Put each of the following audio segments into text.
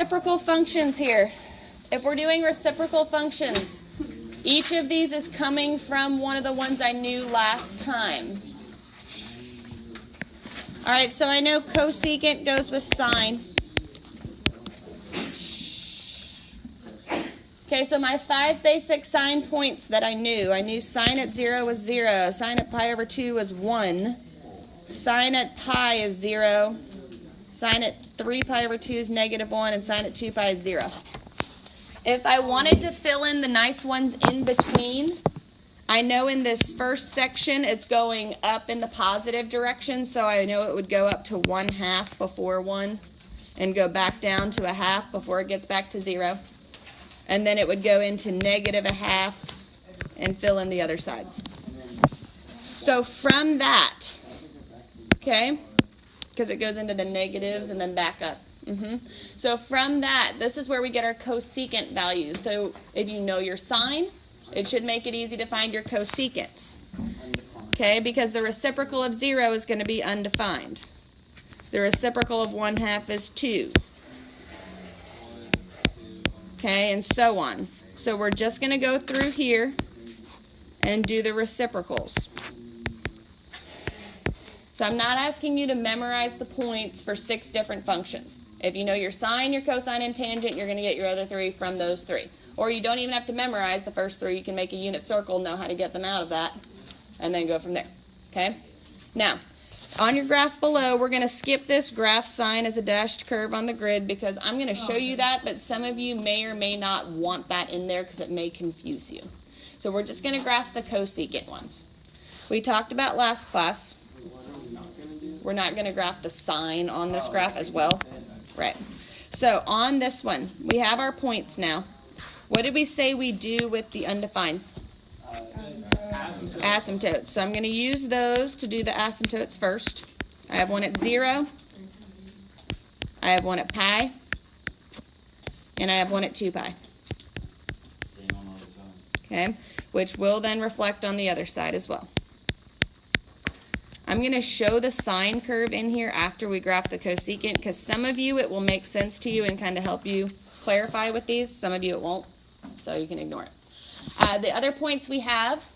Reciprocal functions here. If we're doing reciprocal functions, each of these is coming from one of the ones I knew last time. All right, so I know cosecant goes with sine. Okay, so my 5 basic sine points that I knew sine at 0 was 0, sine at pi over 2 was 1, sine at pi is 0, sine at 3 pi over 2 is -1, and sine at 2 pi is 0. If I wanted to fill in the nice ones in between, I know in this first section it's going up in the positive direction, so I know it would go up to 1/2 before 1 and go back down to 1/2 before it gets back to 0. And then it would go into -1/2 and fill in the other sides. So from that, okay, because it goes into the negatives and then back up. So from that, this is where we get our cosecant values. So if you know your sine, it should make it easy to find your cosecants. Okay, because the reciprocal of 0 is going to be undefined. The reciprocal of 1/2 is 2. Okay, and so on. So we're just going to go through here and do the reciprocals. So I'm not asking you to memorize the points for 6 different functions. If you know your sine, your cosine, and tangent, you're going to get your other 3 from those 3. Or you don't even have to memorize the first 3. You can make a unit circle, know how to get them out of that, and then go from there. Okay? Now, on your graph below, we're going to skip this graph sine as a dashed curve on the grid because I'm going to show you that, but some of you may or may not want that in there because it may confuse you. So we're just going to graph the cosecant ones. We talked about last class. We're not going to graph the sine on this graph as well. Right. So on this one, we have our points now. What did we say we do with the undefined? Asymptotes. So I'm going to use those to do the asymptotes first. I have one at 0. I have one at pi. And I have one at 2 pi. Okay. Which will then reflect on the other side as well. I'm going to show the sine curve in here after we graph the cosecant because some of you it will make sense to you and kind of help you clarify with these. Some of you it won't, so you can ignore it. The other points we have,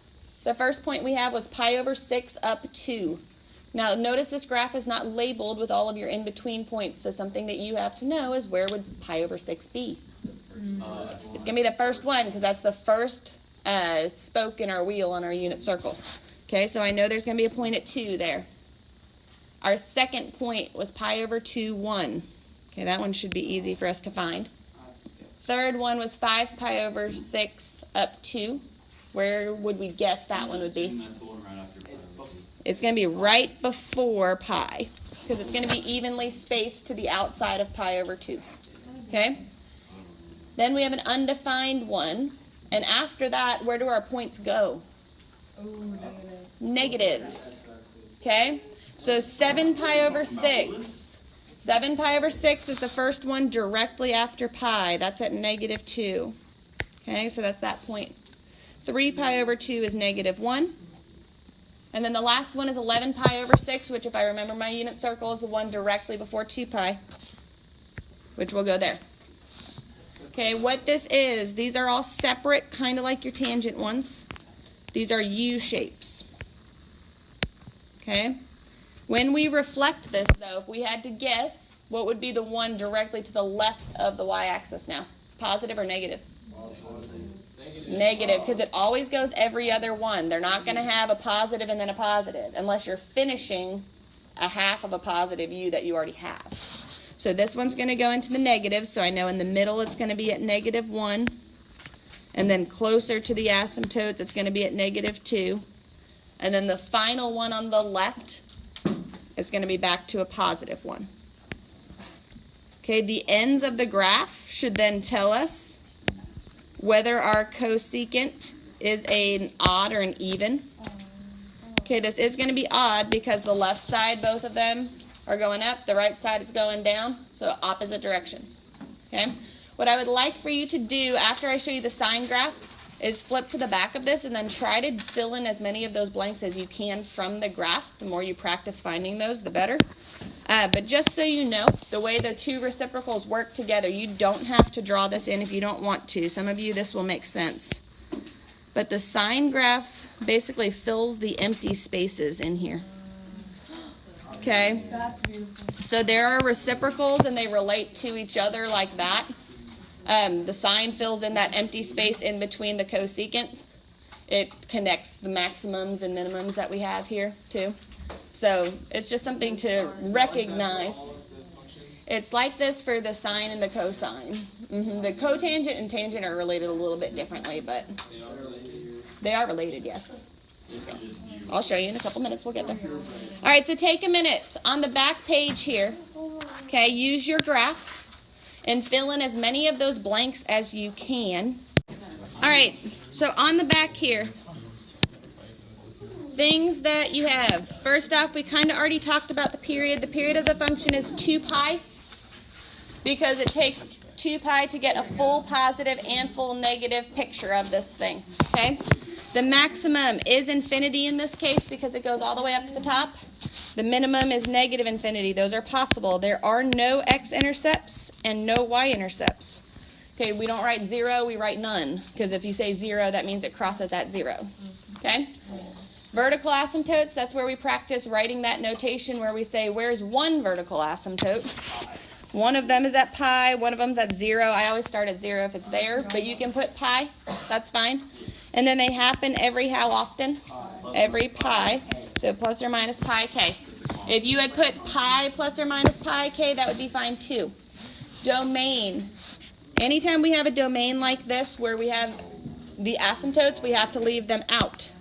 the first point we have was pi over 6 up 2. Now notice this graph is not labeled with all of your in-between points, so something that you have to know is where would pi over 6 be? It's going to be the first one because that's the first spoke in our wheel on our unit circle. Okay, so I know there's going to be a point at 2 there. Our second point was pi over 2, 1. Okay, that one should be easy for us to find. Third one was 5 pi over 6 up 2. Where would we guess that one would be? It's going to be right before pi because it's going to be evenly spaced to the outside of pi over 2. Okay? Then we have an undefined one. And after that, where do our points go? Negative. Okay? So 7 pi over 6. 7 pi over 6 is the first one directly after pi. That's at -2. Okay, so that's that point. 3 pi over 2 is -1. And then the last one is 11 pi over 6, which if I remember my unit circle is the one directly before 2 pi, which will go there. Okay, what this is, these are all separate, kind of like your tangent ones. These are U shapes. Okay? When we reflect this, though, if we had to guess, what would be the one directly to the left of the y-axis now? Positive or negative? Negative, because it always goes every other one. They're not going to have a positive and then a positive, unless you're finishing a half of a positive U that you already have. So this one's going to go into the negative, so I know in the middle it's going to be at -1. And then closer to the asymptotes, it's going to be at -2. And then the final one on the left is going to be back to a +1. Okay, the ends of the graph should then tell us whether our cosecant is an odd or an even. Okay, this is going to be odd because the left side, both of them, are going up. The right side is going down, so opposite directions. Okay? What I would like for you to do after I show you the sine graph is flip to the back of this and then try to fill in as many of those blanks as you can from the graph. The more you practice finding those, the better. But just so you know, the way the two reciprocals work together, you don't have to draw this in if you don't want to. Some of you, this will make sense. But the sine graph basically fills the empty spaces in here. Okay? So there are reciprocals and they relate to each other like that. The sine fills in that empty space in between the cosecants. It connects the maximums and minimums that we have here too. So it's just something to recognize. It's like this for the sine and the cosine. The cotangent and tangent are related a little bit differently, but they are related, yes. Yes. I'll show you in a couple minutes. We'll get there. All right, so take a minute. On the back page here, okay, use your graph and fill in as many of those blanks as you can. All right, so on the back here, things that you have. First off, we kind of already talked about the period. The period of the function is 2 pi because it takes 2 pi to get a full positive and full negative picture of this thing, okay? The maximum is infinity in this case because it goes all the way up to the top. The minimum is negative infinity. Those are possible. There are no x-intercepts and no y-intercepts. Okay, we don't write 0, we write none, because if you say 0, that means it crosses at 0, okay? Vertical asymptotes, that's where we practice writing that notation where we say, where's one vertical asymptote? One of them is at pi, one of them's at 0. I always start at 0 if it's there, but you can put pi, that's fine. And then they happen every how often? Every pi, so plus or minus pi k. If you had put pi plus or minus pi k, that would be fine too. Domain. Anytime we have a domain like this where we have the asymptotes, we have to leave them out.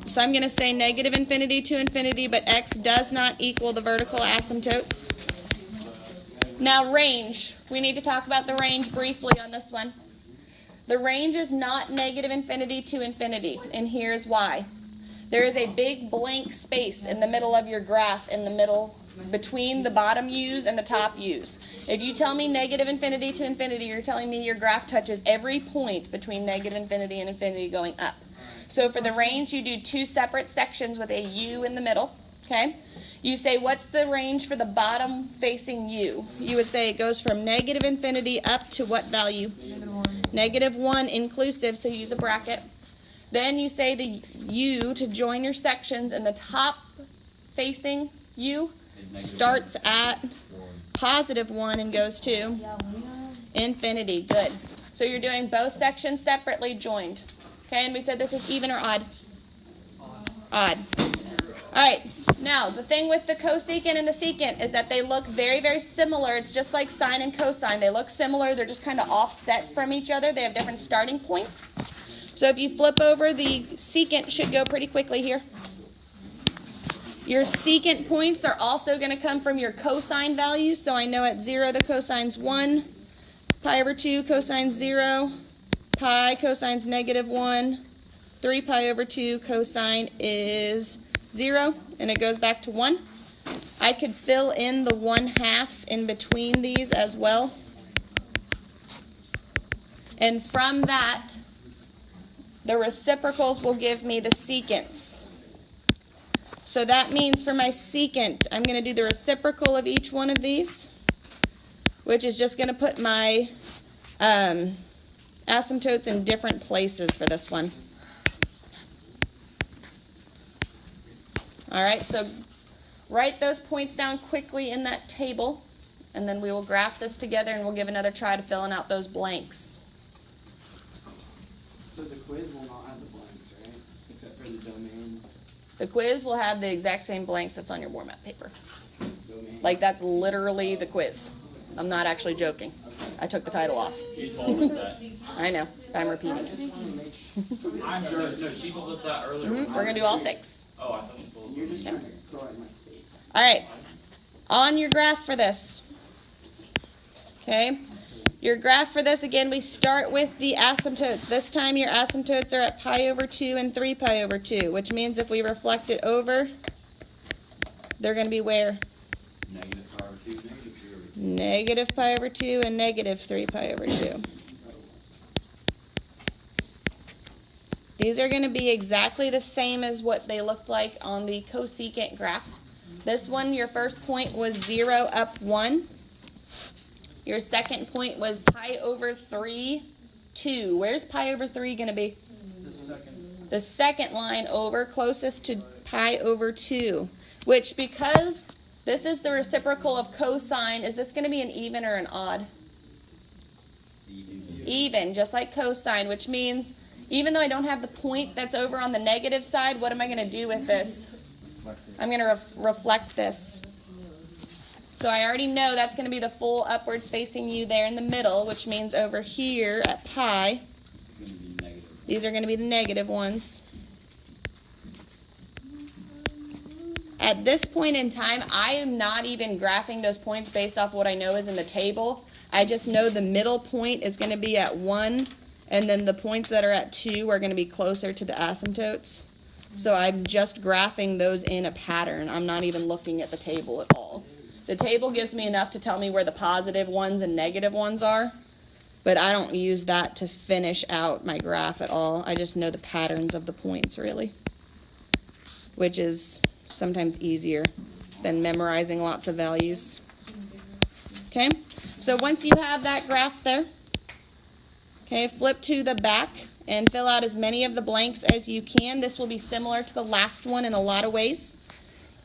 So I'm going to say negative infinity to infinity, but x does not equal the vertical asymptotes. Now range. We need to talk about the range briefly on this one. The range is not negative infinity to infinity, and here's why. There is a big blank space in the middle of your graph, in the middle between the bottom U's and the top U's. If you tell me negative infinity to infinity, you're telling me your graph touches every point between negative infinity and infinity going up. So for the range, you do two separate sections with a U in the middle, okay? You say, what's the range for the bottom facing U? You would say it goes from negative infinity up to what value? Negative 1 inclusive, so use a bracket. Then you say the U to join your sections, and the top facing U starts at positive 1 and goes to infinity. Good. So you're doing both sections separately joined. Okay, and we said this is even or odd? Odd. All right, now the thing with the cosecant and the secant is that they look very, very similar. It's just like sine and cosine. They look similar. They're just kind of offset from each other. They have different starting points. So if you flip over, the secant should go pretty quickly here. Your secant points are also going to come from your cosine values. So I know at 0 the cosine's 1, pi over 2 cosine's 0, pi cosine's negative 1, 3 pi over 2 cosine is 0, and it goes back to 1. I could fill in the 1/2s in between these as well. And from that, the reciprocals will give me the secants. So that means for my secant, I'm going to do the reciprocal of each one of these, which is just going to put my asymptotes in different places for this one. All right, so write those points down quickly in that table, and then we will graph this together, and we'll give another try to filling out those blanks. So the quiz will not have the blanks, right? Except for the domain. The quiz will have the exact same blanks that's on your warm-up paper. Domain. Like, that's literally the quiz. I'm not actually joking. I took the title off. You told us that. I know, but I'm repeating it. I'm sure. No, she told us that earlier. We're going to do all 6. Oh, I thought you told us. You're just trying to throw it in my face. All right, on your graph for this, okay, your graph for this, again, we start with the asymptotes. This time your asymptotes are at pi over 2 and 3 pi over 2, which means if we reflect it over, they're going to be where? Negative pi over 2, negative 3 over 2. Negative pi over 2 and negative 3 pi over 2. These are going to be exactly the same as what they looked like on the cosecant graph. This one, your first point was 0 up 1. Your second point was pi over 3, 2. Where's pi over 3 going to be? The second line over, closest to pi over 2. Which, because this is the reciprocal of cosine, is this going to be an even or an odd? Even, just like cosine, which means even though I don't have the point that's over on the negative side, what am I going to do with this? I'm going to reflect this. So I already know that's going to be the full upwards facing U there in the middle, which means over here at pi, these are going to be the negative ones. At this point in time, I am not even graphing those points based off what I know is in the table. I just know the middle point is going to be at 1, and then the points that are at 2 are going to be closer to the asymptotes. So I'm just graphing those in a pattern. I'm not even looking at the table at all. The table gives me enough to tell me where the positive ones and negative ones are, but I don't use that to finish out my graph at all. I just know the patterns of the points, really, which is sometimes easier than memorizing lots of values. Okay, so once you have that graph there, okay, flip to the back and fill out as many of the blanks as you can. This will be similar to the last one in a lot of ways.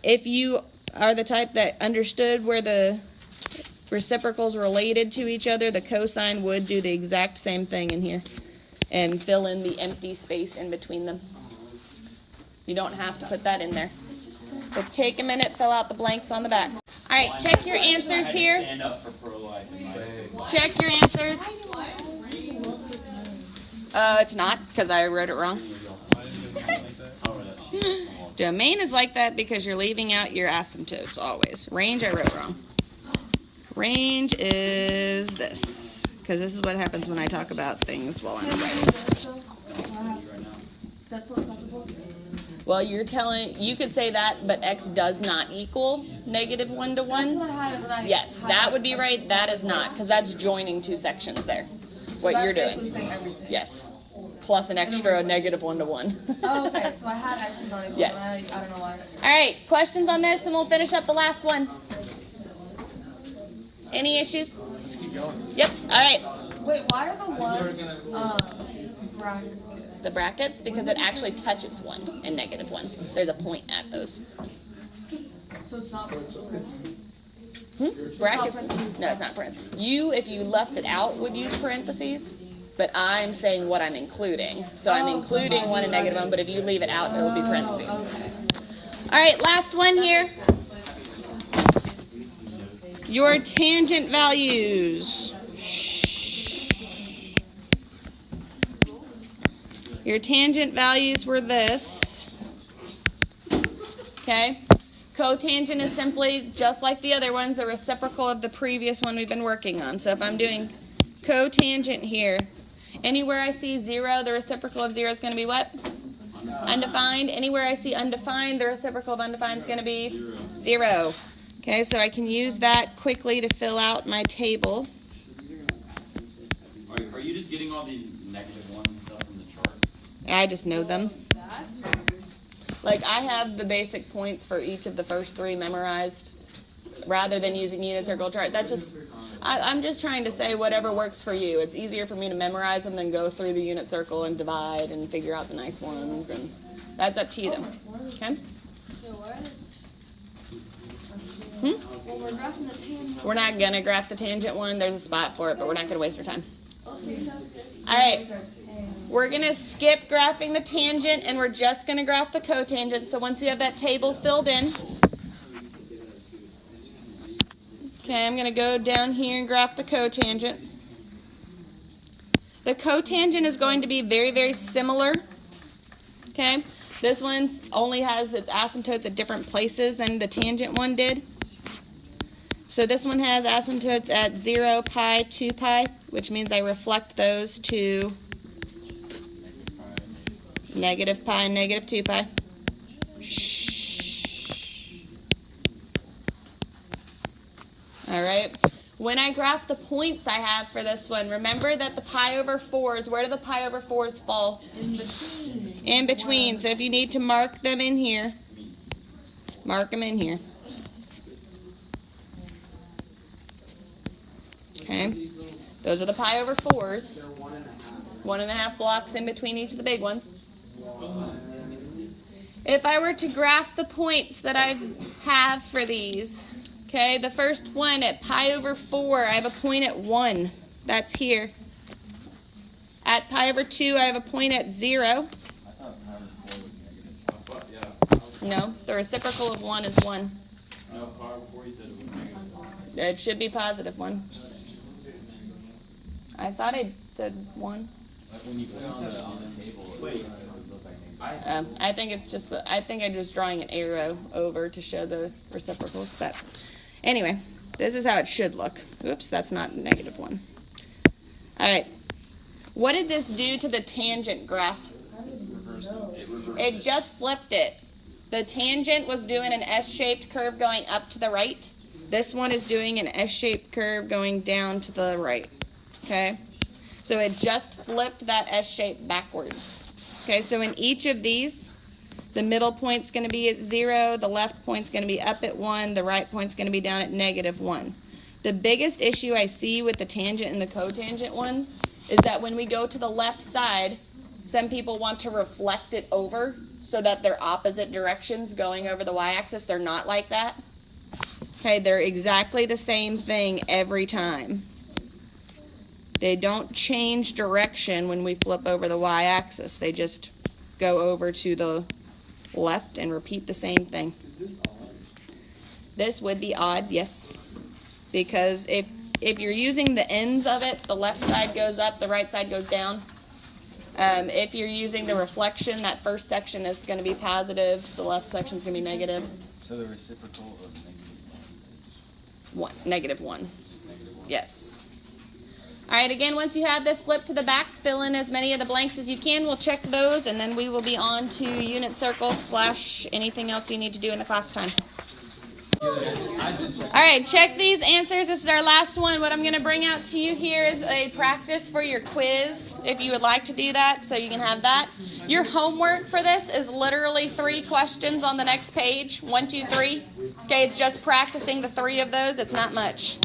If you are the type that understood where the reciprocals related to each other, the cosine would do the exact same thing in here and fill in the empty space in between them. You don't have to put that in there. But take a minute, fill out the blanks on the back. All right, check your answers here. Stand up for pro-life in my Check your answers. It's not, because I wrote it wrong. Domain is like that because you're leaving out your asymptotes always. Range I wrote wrong. Range is this, because this is what happens when I talk about things while I'm writing. That's still acceptable? Well, you're telling, you could say that, but x does not equal negative 1 to 1. That's what I had when I Yes, had that would be right. That is not, because that's joining two sections there. What you're That's basically doing. saying everything. Yes. Plus an extra negative 1 to 1. Oh, okay, so I had X's on it. Yes. But I don't know why. All right, questions on this, and we'll finish up the last one. Any issues? Let's keep going. Yep. All right. Wait, why are the ones bracket? The brackets, because it actually touches 1 and negative 1. There's a point at those. So it's not Brackets? No, it's not parentheses. You, if you left it out, would use parentheses. But I'm saying what I'm including. So I'm including 1 and negative 1, but if you leave it out, it will be parentheses. All right, last one here. Your tangent values. Your tangent values were this. Okay? Cotangent is simply, just like the other ones, a reciprocal of the previous one we've been working on. So if I'm doing cotangent here, anywhere I see 0, the reciprocal of 0 is going to be what? Undefined. Anywhere I see undefined, the reciprocal of undefined is going to be 0. Okay, so I can use that quickly to fill out my table. Are you just getting all these negative ones and stuff from the chart? I just know them. Like, I have the basic points for each of the first 3 memorized rather than using unit circle chart. That's just, I'm just trying to say whatever works for you. It's easier for me to memorize them than go through the unit circle and divide and figure out the nice ones, and that's up to you though. Okay? Well, we're graphing the tangent. We're not going to graph the tangent one. There's a spot for it, but we're not going to waste our time. Okay, sounds good. All right. We're going to skip graphing the tangent, and we're just going to graph the cotangent. So once you have that table filled in, okay, I'm going to go down here and graph the cotangent. The cotangent is going to be very, very similar. Okay, this one only has its asymptotes at different places than the tangent one did. So this one has asymptotes at 0, pi, 2 pi, which means I reflect those to negative pi and negative 2 pi. All right. When I graph the points I have for this one, remember that the pi over 4s, where do the pi over 4s fall? In between. In between. So if you need to mark them in here, mark them in here. Okay, those are the pi over 4s. They're 1.5. 1.5 blocks in between each of the big ones. If I were to graph the points that I have for these, okay, the first one at pi over 4, I have a point at 1. That's here. At pi over 2, I have a point at 0. I thought pi over 4 was negative. But yeah. No, the reciprocal of 1 is 1. No, pi over 4 you said it was negative. It should be positive 1. I thought I said 1. Like when you put it on the table, it would look like negative. I think it's just, I think I'm just drawing an arrow over to show the reciprocals. But anyway, this is how it should look. Oops, that's not negative 1. All right. What did this do to the tangent graph? It just flipped it. The tangent was doing an S-shaped curve going up to the right. This one is doing an S-shaped curve going down to the right. Okay? So it just flipped that S shape backwards. Okay, so in each of these, the middle point's going to be at 0, the left point's going to be up at 1, the right point's going to be down at -1. The biggest issue I see with the tangent and the cotangent ones is that when we go to the left side, some people want to reflect it over so that they're opposite directions going over the y-axis. They're not like that. Okay, they're exactly the same thing every time. They don't change direction when we flip over the y-axis. They just go over to the left and repeat the same thing. Is this odd? This would be odd, yes. Because if you're using the ends of it, the left side goes up, the right side goes down. If you're using the reflection, that first section is going to be positive, the left section is going to be negative. So the reciprocal of -1. -1. -1. Yes. All right, again, once you have this, flip to the back, fill in as many of the blanks as you can. We'll check those, and then we will be on to unit circles / anything else you need to do in the class time. All right, check these answers. This is our last one. What I'm going to bring out to you here is a practice for your quiz, if you would like to do that, so you can have that. Your homework for this is literally 3 questions on the next page. 1, 2, 3. Okay, it's just practicing the 3 of those. It's not much.